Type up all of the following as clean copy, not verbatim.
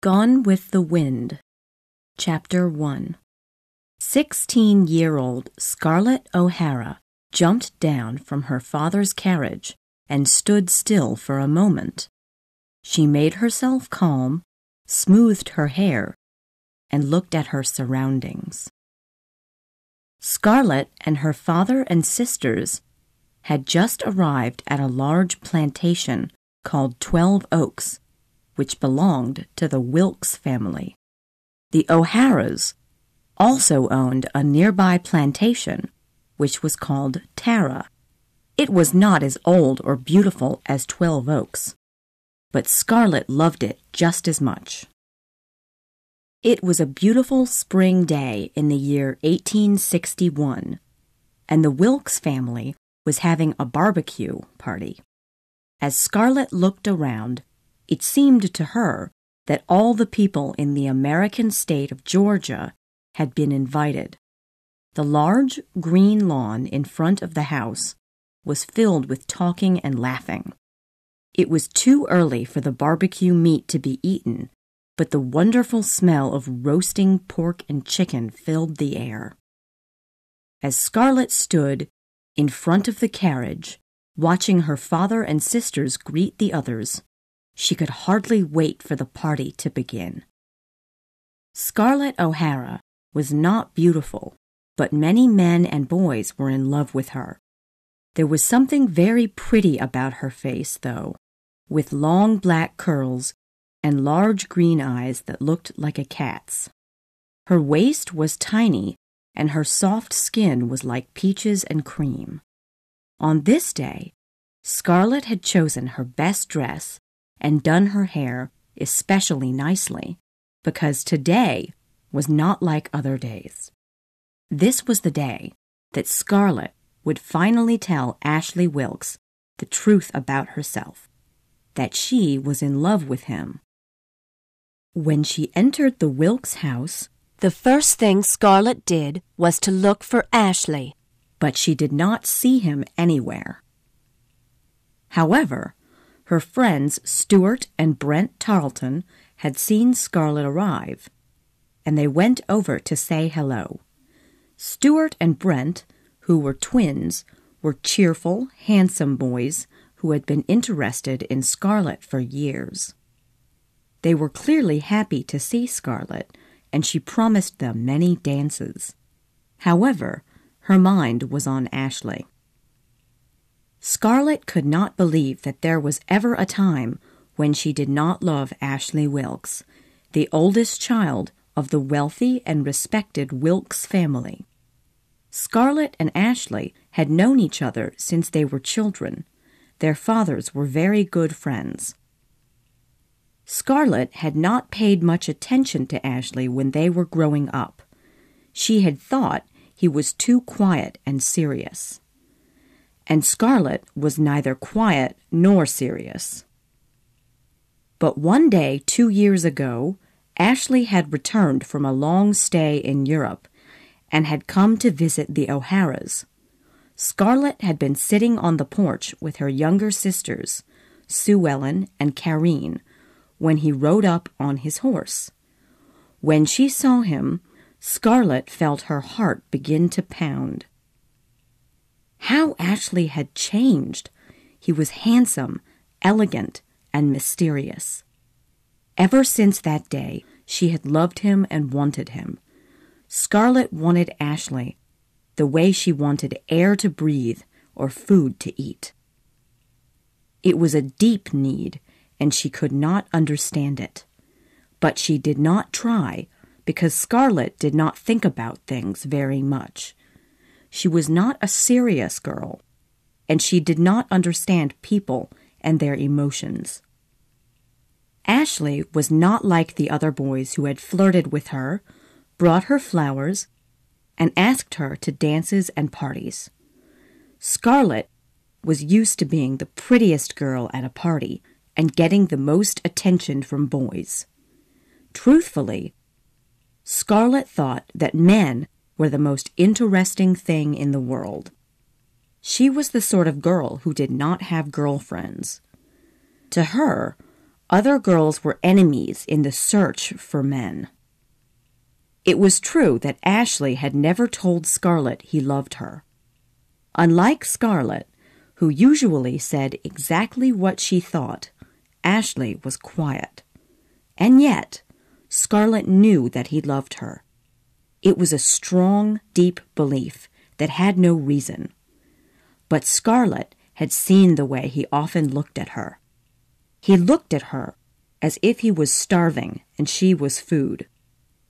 Gone with the Wind. Chapter 1. 16-year-old Scarlett O'Hara jumped down from her father's carriage and stood still for a moment. She made herself calm, smoothed her hair, and looked at her surroundings. Scarlett and her father and sisters had just arrived at a large plantation called 12 Oaks, which belonged to the Wilkes family. The O'Haras also owned a nearby plantation, which was called Tara. It was not as old or beautiful as 12 Oaks, but Scarlett loved it just as much. It was a beautiful spring day in the year 1861, and the Wilkes family was having a barbecue party. As Scarlett looked around, it seemed to her that all the people in the American state of Georgia had been invited. The large green lawn in front of the house was filled with talking and laughing. It was too early for the barbecue meat to be eaten, but the wonderful smell of roasting pork and chicken filled the air. As Scarlett stood in front of the carriage, watching her father and sisters greet the others, she could hardly wait for the party to begin. Scarlett O'Hara was not beautiful, but many men and boys were in love with her. There was something very pretty about her face, though, with long black curls and large green eyes that looked like a cat's. Her waist was tiny, and her soft skin was like peaches and cream. On this day, Scarlett had chosen her best dress and done her hair especially nicely, because today was not like other days. This was the day that Scarlett would finally tell Ashley Wilkes the truth about herself, that she was in love with him. When she entered the Wilkes house, the first thing Scarlett did was to look for Ashley, but she did not see him anywhere. However, her friends Stuart and Brent Tarleton had seen Scarlett arrive, and they went over to say hello. Stuart and Brent, who were twins, were cheerful, handsome boys who had been interested in Scarlett for years. They were clearly happy to see Scarlett, and she promised them many dances. However, her mind was on Ashley. Scarlett could not believe that there was ever a time when she did not love Ashley Wilkes, the oldest child of the wealthy and respected Wilkes family. Scarlett and Ashley had known each other since they were children. Their fathers were very good friends. Scarlett had not paid much attention to Ashley when they were growing up. She had thought he was too quiet and serious. And Scarlett was neither quiet nor serious. But one day 2 years ago, Ashley had returned from a long stay in Europe and had come to visit the O'Haras. Scarlett had been sitting on the porch with her younger sisters, Sue Ellen and Karine, when he rode up on his horse. When she saw him, Scarlett felt her heart begin to pound. How Ashley had changed! He was handsome, elegant, and mysterious. Ever since that day, she had loved him and wanted him. Scarlett wanted Ashley the way she wanted air to breathe or food to eat. It was a deep need, and she could not understand it. But she did not try, because Scarlett did not think about things very much. She was not a serious girl, and she did not understand people and their emotions. Ashley was not like the other boys who had flirted with her, brought her flowers, and asked her to dances and parties. Scarlett was used to being the prettiest girl at a party and getting the most attention from boys. Truthfully, Scarlett thought that men were the most interesting thing in the world. She was the sort of girl who did not have girlfriends. To her, Other girls were enemies in the search for men. It was true that Ashley had never told Scarlett he loved her. Unlike Scarlett, who usually said exactly what she thought, Ashley was quiet. And yet, Scarlett knew that he loved her. It was a strong, deep belief that had no reason. But Scarlett had seen the way he often looked at her. He looked at her as if he was starving and she was food.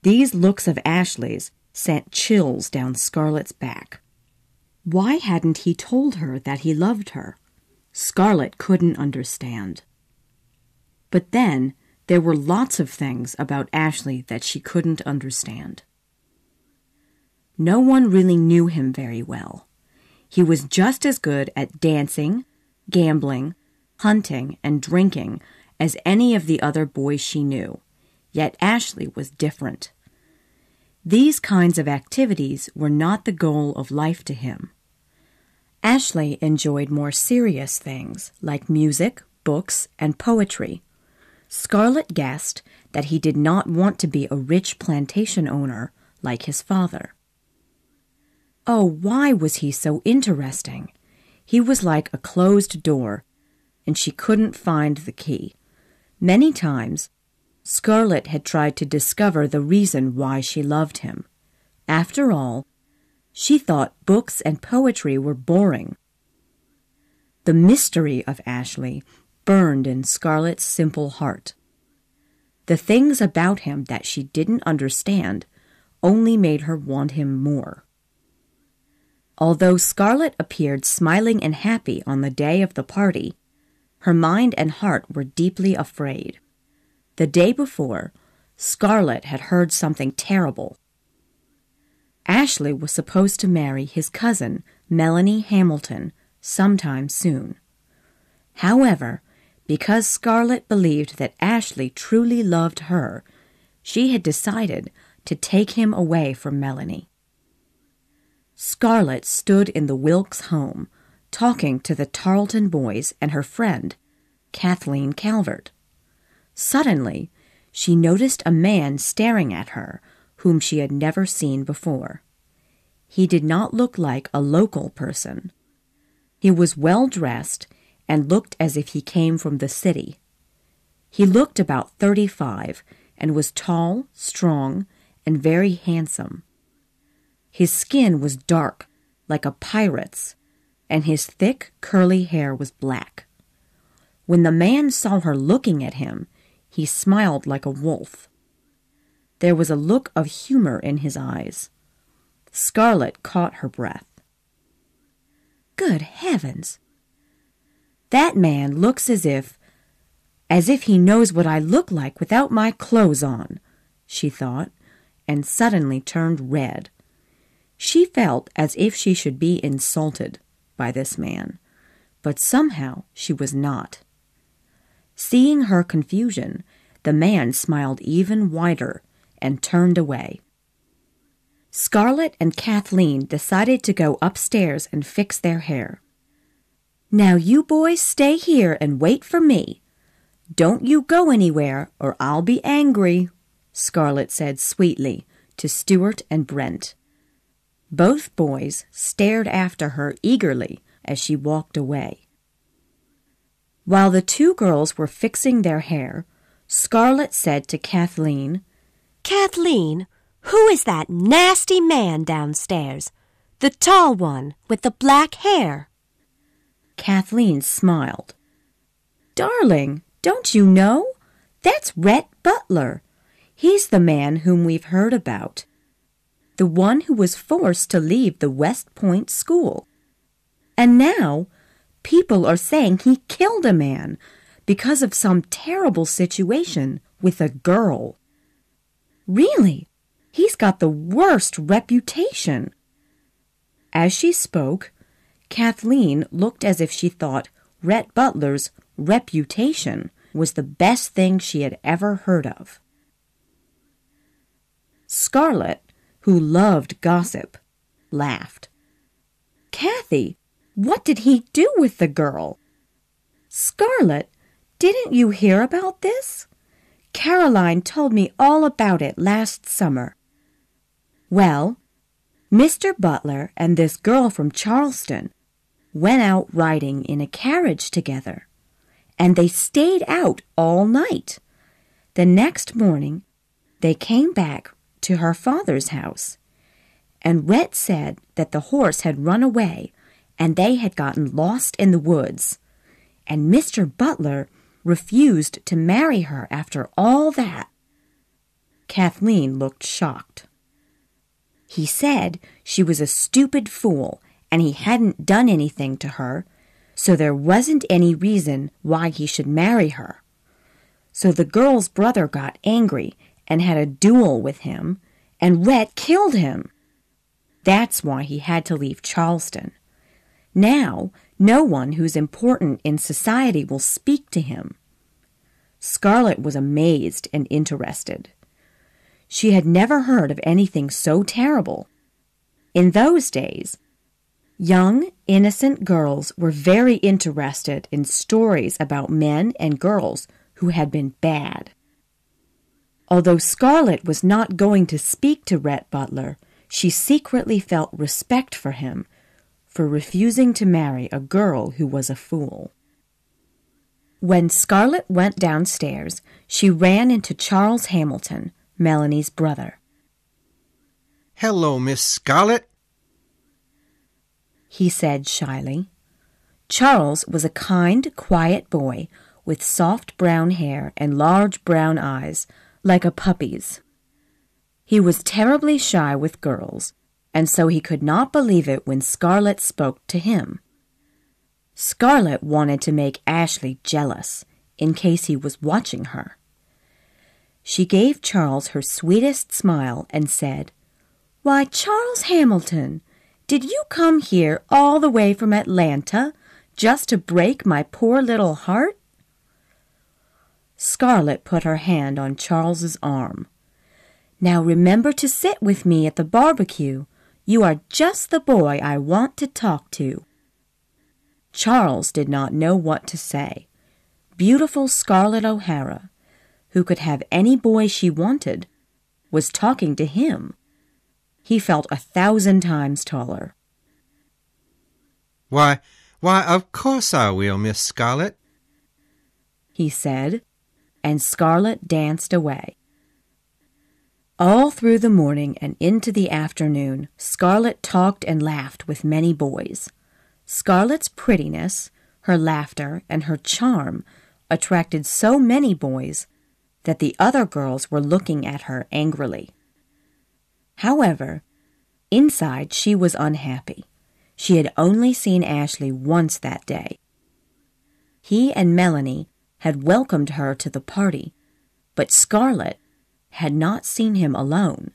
These looks of Ashley's sent chills down Scarlett's back. Why hadn't he told her that he loved her? Scarlett couldn't understand. But then there were lots of things about Ashley that she couldn't understand. No one really knew him very well. He was just as good at dancing, gambling, hunting, and drinking as any of the other boys she knew, yet Ashley was different. These kinds of activities were not the goal of life to him. Ashley enjoyed more serious things like music, books, and poetry. Scarlett guessed that he did not want to be a rich plantation owner like his father. Oh, why was he so interesting? He was like a closed door, and she couldn't find the key. Many times, Scarlett had tried to discover the reason why she loved him. After all, she thought books and poetry were boring. The mystery of Ashley burned in Scarlett's simple heart. The things about him that she didn't understand only made her want him more. Although Scarlett appeared smiling and happy on the day of the party, her mind and heart were deeply afraid. The day before, Scarlett had heard something terrible. Ashley was supposed to marry his cousin, Melanie Hamilton, sometime soon. However, because Scarlett believed that Ashley truly loved her, she had decided to take him away from Melanie. Scarlett stood in the Wilkes home, talking to the Tarleton boys and her friend, Kathleen Calvert. Suddenly, she noticed a man staring at her whom she had never seen before. He did not look like a local person. He was well-dressed and looked as if he came from the city. He looked about 35 and was tall, strong, and very handsome. His skin was dark, like a pirate's, and his thick, curly hair was black. When the man saw her looking at him, he smiled like a wolf. There was a look of humor in his eyes. Scarlett caught her breath. Good heavens! That man looks as if he knows what I look like without my clothes on, she thought, and suddenly turned red. She felt as if she should be insulted by this man, but somehow she was not. Seeing her confusion, the man smiled even wider and turned away. Scarlett and Kathleen decided to go upstairs and fix their hair. Now you boys stay here and wait for me. Don't you go anywhere or I'll be angry, Scarlett said sweetly to Stuart and Brent. Both boys stared after her eagerly as she walked away. While the two girls were fixing their hair, Scarlett said to Kathleen, Kathleen, who is that nasty man downstairs? The tall one with the black hair. Kathleen smiled. Darling, don't you know? That's Rhett Butler. He's the man whom we've heard about. The one who was forced to leave the West Point school. And now, people are saying he killed a man because of some terrible situation with a girl. Really, he's got the worst reputation. As she spoke, Kathleen looked as if she thought Rhett Butler's reputation was the best thing she had ever heard of. Scarlett, who loved gossip, laughed. Kathy, what did he do with the girl? Scarlett, Didn't you hear about this? Caroline told me all about it last summer. Well, Mr. Butler and this girl from Charleston went out riding in a carriage together, and they stayed out all night. The next morning, they came back to her father's house, and Rhett said that the horse had run away and they had gotten lost in the woods, and Mr. Butler refused to marry her after all that. Kathleen looked shocked. He said she was a stupid fool and he hadn't done anything to her, so there wasn't any reason why he should marry her. So the girl's brother got angry and had a duel with him, and Rhett killed him. That's why he had to leave Charleston. Now, no one who's important in society will speak to him. Scarlett was amazed and interested. She had never heard of anything so terrible. In those days, young, innocent girls were very interested in stories about men and girls who had been bad. Although Scarlett was not going to speak to Rhett Butler, she secretly felt respect for him for refusing to marry a girl who was a fool. When Scarlett went downstairs, she ran into Charles Hamilton, Melanie's brother. "Hello, Miss Scarlett," he said shyly. Charles was a kind, quiet boy with soft brown hair and large brown eyes, like a puppy's. He was terribly shy with girls, and so he could not believe it when Scarlett spoke to him. Scarlett wanted to make Ashley jealous, in case he was watching her. She gave Charles her sweetest smile and said, "Why, Charles Hamilton, did you come here all the way from Atlanta just to break my poor little heart?" Scarlett put her hand on Charles's arm. "Now remember to sit with me at the barbecue. You are just the boy I want to talk to." Charles did not know what to say. Beautiful Scarlett O'Hara, who could have any boy she wanted, was talking to him. He felt 1,000 times taller. Why, of course I will, Miss Scarlett," he said, and Scarlett danced away. All through the morning and into the afternoon, Scarlett talked and laughed with many boys. Scarlett's prettiness, her laughter, and her charm attracted so many boys that the other girls were looking at her angrily. However, inside she was unhappy. She had only seen Ashley once that day. He and Melanie had welcomed her to the party, but Scarlett had not seen him alone.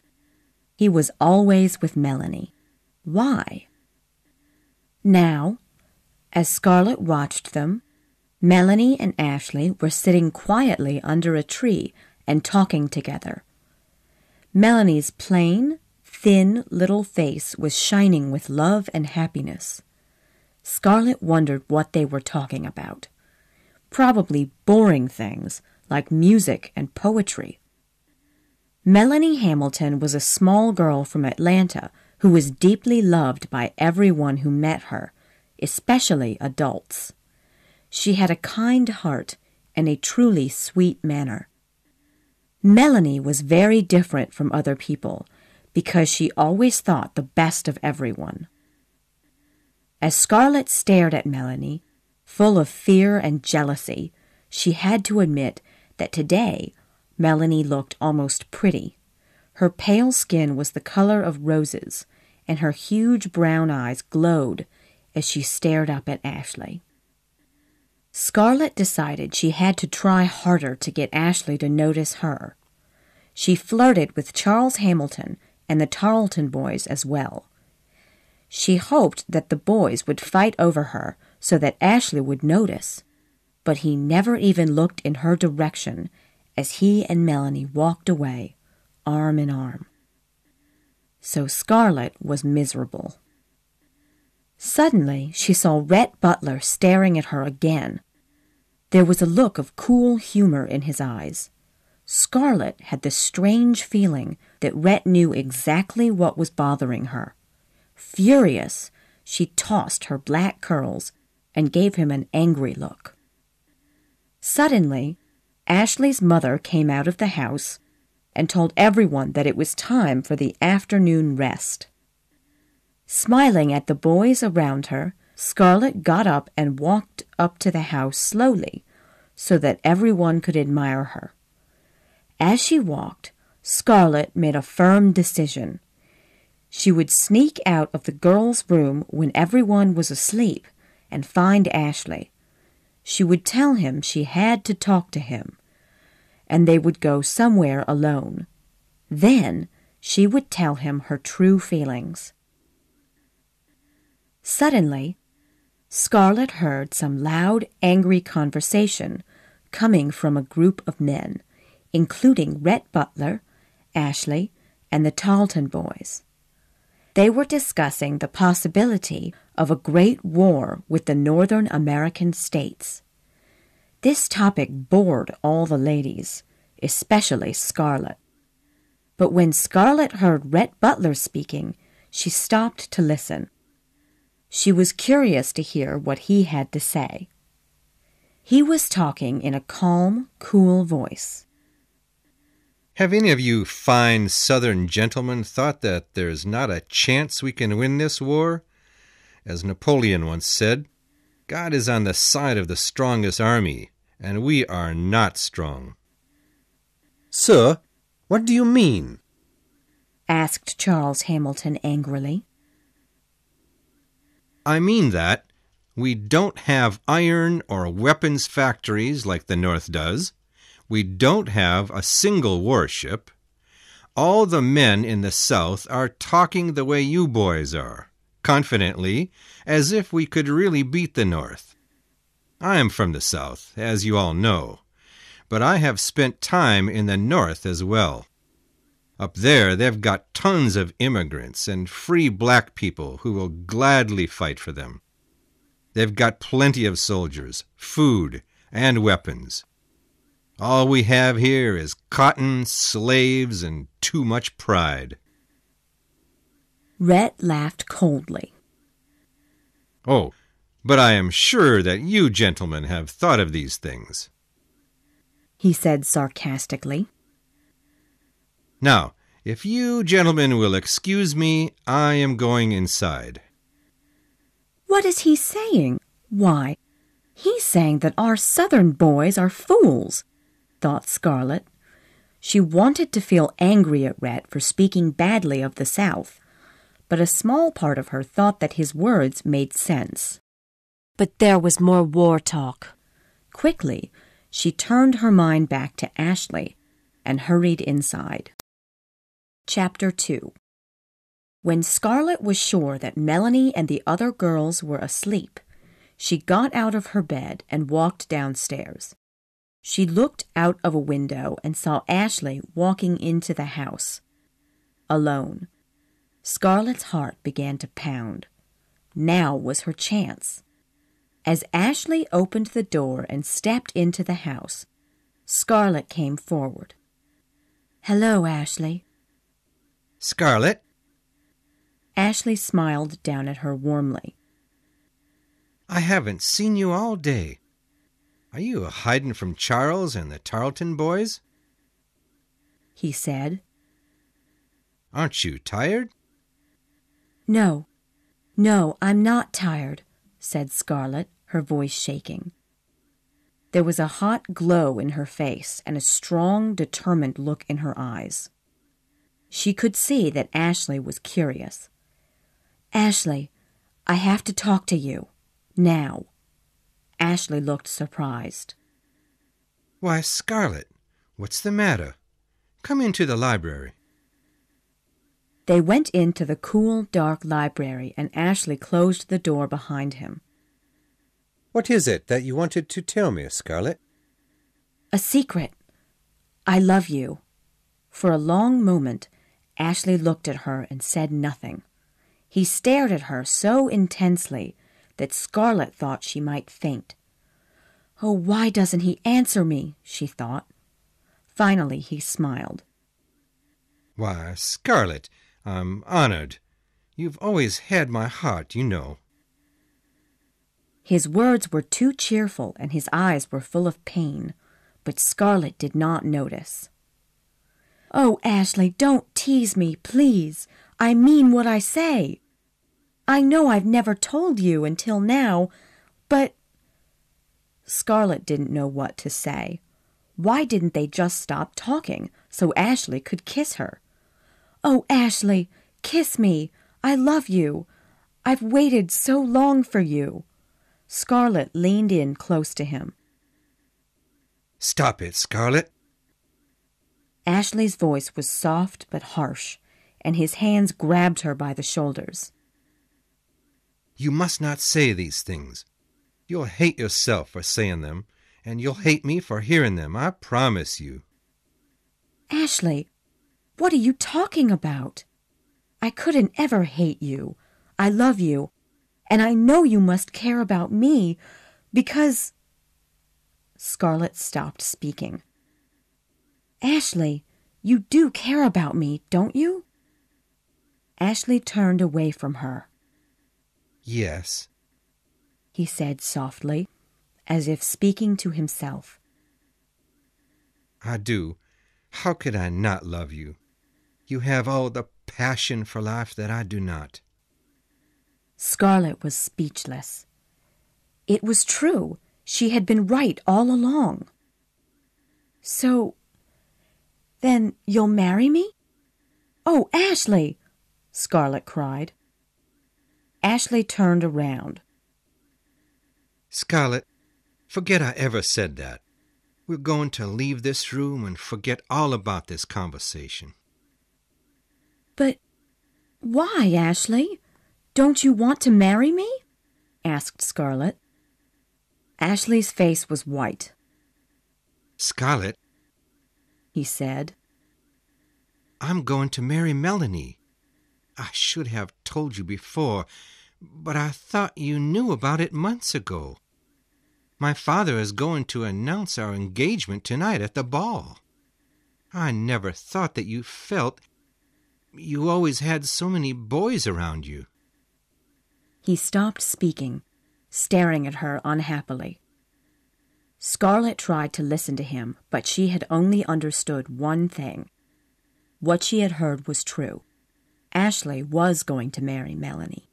He was always with Melanie. Why? Now, as Scarlett watched them, Melanie and Ashley were sitting quietly under a tree and talking together. Melanie's plain, thin little face was shining with love and happiness. Scarlett wondered what they were talking about. Probably boring things like music and poetry. Melanie Hamilton was a small girl from Atlanta who was deeply loved by everyone who met her, especially adults. She had a kind heart and a truly sweet manner. Melanie was very different from other people because she always thought the best of everyone. As Scarlett stared at Melanie, full of fear and jealousy, she had to admit that today Melanie looked almost pretty. Her pale skin was the color of roses, and her huge brown eyes glowed as she stared up at Ashley. Scarlett decided she had to try harder to get Ashley to notice her. She flirted with Charles Hamilton and the Tarleton boys as well. She hoped that the boys would fight over her so that Ashley would notice, but he never even looked in her direction as he and Melanie walked away, arm in arm. So Scarlett was miserable. Suddenly, she saw Rhett Butler staring at her again. There was a look of cool humor in his eyes. Scarlett had the strange feeling that Rhett knew exactly what was bothering her. Furious, she tossed her black curls and gave him an angry look. Suddenly, Ashley's mother came out of the house and told everyone that it was time for the afternoon rest. Smiling at the boys around her, Scarlett got up and walked up to the house slowly so that everyone could admire her. As she walked, Scarlett made a firm decision. She would sneak out of the girls' room when everyone was asleep and find Ashley. She would tell him she had to talk to him, and they would go somewhere alone. Then she would tell him her true feelings. Suddenly, Scarlett heard some loud, angry conversation coming from a group of men, including Rhett Butler, Ashley, and the Tarleton boys. They were discussing the possibility of a great war with the Northern American states. This topic bored all the ladies, especially Scarlett. But when Scarlett heard Rhett Butler speaking, she stopped to listen. She was curious to hear what he had to say. He was talking in a calm, cool voice. Have any of you fine Southern gentlemen thought that there's not a chance we can win this war? As Napoleon once said, God is on the side of the strongest army, and we are not strong. Sir, what do you mean? Asked Charles Hamilton angrily. I mean that we don't have iron or weapons factories like the North does. We don't have a single warship. All the men in the South are talking the way you boys are, confidently, as if we could really beat the North. I am from the South, as you all know, but I have spent time in the North as well. Up there, they've got tons of immigrants and free black people who will gladly fight for them. They've got plenty of soldiers, food, and weapons. All we have here is cotton, slaves, and too much pride. Rhett laughed coldly. Oh, but I am sure that you gentlemen have thought of these things, he said sarcastically. Now, if you gentlemen will excuse me, I am going inside. What is he saying? Why, he's saying that our Southern boys are fools, thought Scarlett. She wanted to feel angry at Rhett for speaking badly of the South, but a small part of her thought that his words made sense. But there was more war talk. Quickly, she turned her mind back to Ashley and hurried inside. Chapter 2. When Scarlett was sure that Melanie and the other girls were asleep, she got out of her bed and walked downstairs. She looked out of a window and saw Ashley walking into the house. Alone. Scarlett's heart began to pound. Now was her chance. As Ashley opened the door and stepped into the house, Scarlett came forward. "Hello, Ashley." Scarlett? Ashley smiled down at her warmly. I haven't seen you all day. Are you hiding from Charles and the Tarleton boys? He said. Aren't you tired? No, I'm not tired, said Scarlett, her voice shaking. There was a hot glow in her face and a strong, determined look in her eyes. She could see that Ashley was curious. "Ashley, I have to talk to you. Now." Ashley looked surprised. Why, Scarlett, what's the matter? Come into the library. They went into the cool, dark library, and Ashley closed the door behind him. What is it that you wanted to tell me, Scarlett? A secret. I love you. For a long moment, Ashley looked at her and said nothing. He stared at her so intensely that Scarlett thought she might faint. Oh, why doesn't he answer me? She thought. Finally, he smiled. Why, Scarlett, I'm honored. You've always had my heart, you know. His words were too cheerful and his eyes were full of pain, but Scarlett did not notice. Oh, Ashley, don't tease me, please. I mean what I say. I know I've never told you until now, but... Scarlett didn't know what to say. Why didn't they just stop talking so Ashley could kiss her? Oh, Ashley, kiss me. I love you. I've waited so long for you. Scarlett leaned in close to him. Stop it, Scarlett. Ashley's voice was soft but harsh, and his hands grabbed her by the shoulders. You must not say these things. You'll hate yourself for saying them, and you'll hate me for hearing them, I promise you. Ashley, what are you talking about? I couldn't ever hate you. I love you, and I know you must care about me, because... Scarlett stopped speaking. Ashley, you do care about me, don't you? Ashley turned away from her. Yes, he said softly, as if speaking to himself. I do. How could I not love you? You have all the passion for life that I do not. Scarlett was speechless. It was true. She had been right all along. So, then you'll marry me? Oh, Ashley! Scarlett cried. Ashley turned around. Scarlett, forget I ever said that. We're going to leave this room and forget all about this conversation. But why, Ashley? Don't you want to marry me? Asked Scarlett. Ashley's face was white. Scarlett, he said, I'm going to marry Melanie. I should have told you before, but I thought you knew about it months ago. My father is going to announce our engagement tonight at the ball. I never thought that you felt... You always had so many boys around you. He stopped speaking, staring at her unhappily. Scarlett tried to listen to him, but she had only understood one thing. What she had heard was true. Ashley was going to marry Melanie.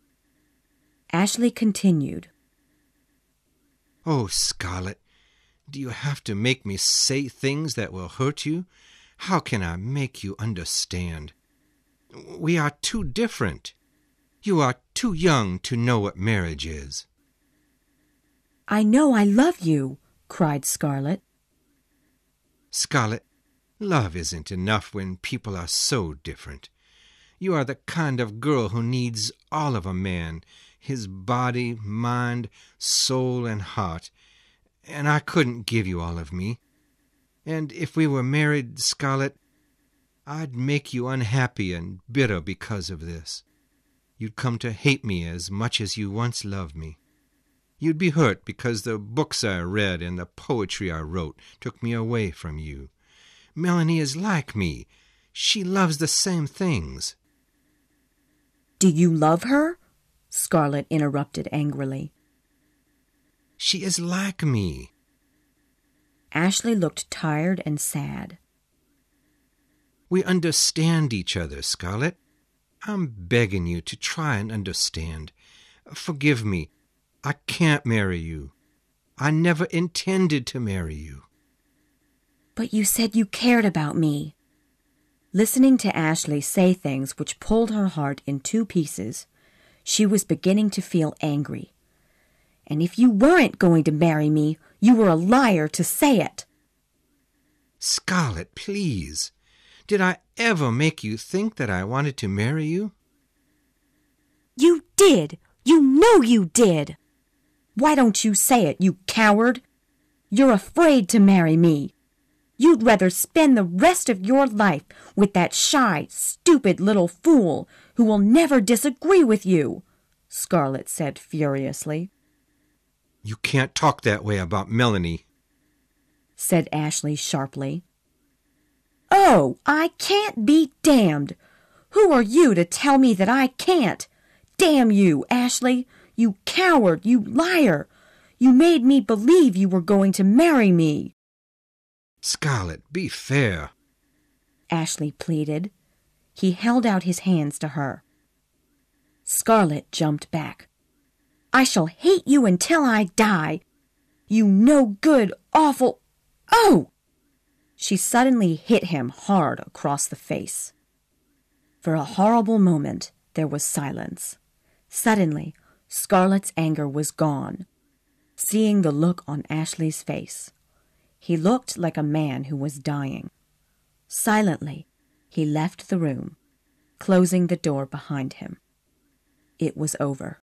Ashley continued. Oh, Scarlett, do you have to make me say things that will hurt you? How can I make you understand? We are too different. You are too young to know what marriage is. I know I love you, cried Scarlett. Scarlett, love isn't enough when people are so different. You are the kind of girl who needs all of a man, his body, mind, soul, and heart, and I couldn't give you all of me. And if we were married, Scarlett, I'd make you unhappy and bitter because of this. You'd come to hate me as much as you once loved me. You'd be hurt because the books I read and the poetry I wrote took me away from you. Melanie is like me. She loves the same things. Do you love her? Scarlett interrupted angrily. She is like me. Ashley looked tired and sad. We understand each other, Scarlett. I'm begging you to try and understand. Forgive me. I can't marry you. I never intended to marry you. But you said you cared about me. Listening to Ashley say things which pulled her heart in two pieces, she was beginning to feel angry. And if you weren't going to marry me, you were a liar to say it. Scarlett, please. Did I ever make you think that I wanted to marry you? You did. You know you did. Why don't you say it, you coward? You're afraid to marry me. You'd rather spend the rest of your life with that shy, stupid little fool who will never disagree with you, Scarlett said furiously. You can't talk that way about Melanie, said Ashley sharply. Oh, I can't be damned! Who are you to tell me that I can't? Damn you, Ashley! You coward! You liar! You made me believe you were going to marry me! Scarlett, be fair, Ashley pleaded. He held out his hands to her. Scarlett jumped back. I shall hate you until I die! You no good, awful... Oh! She suddenly hit him hard across the face. For a horrible moment, there was silence. Suddenly, Scarlett's anger was gone. Seeing the look on Ashley's face, he looked like a man who was dying. Silently, he left the room, closing the door behind him. It was over.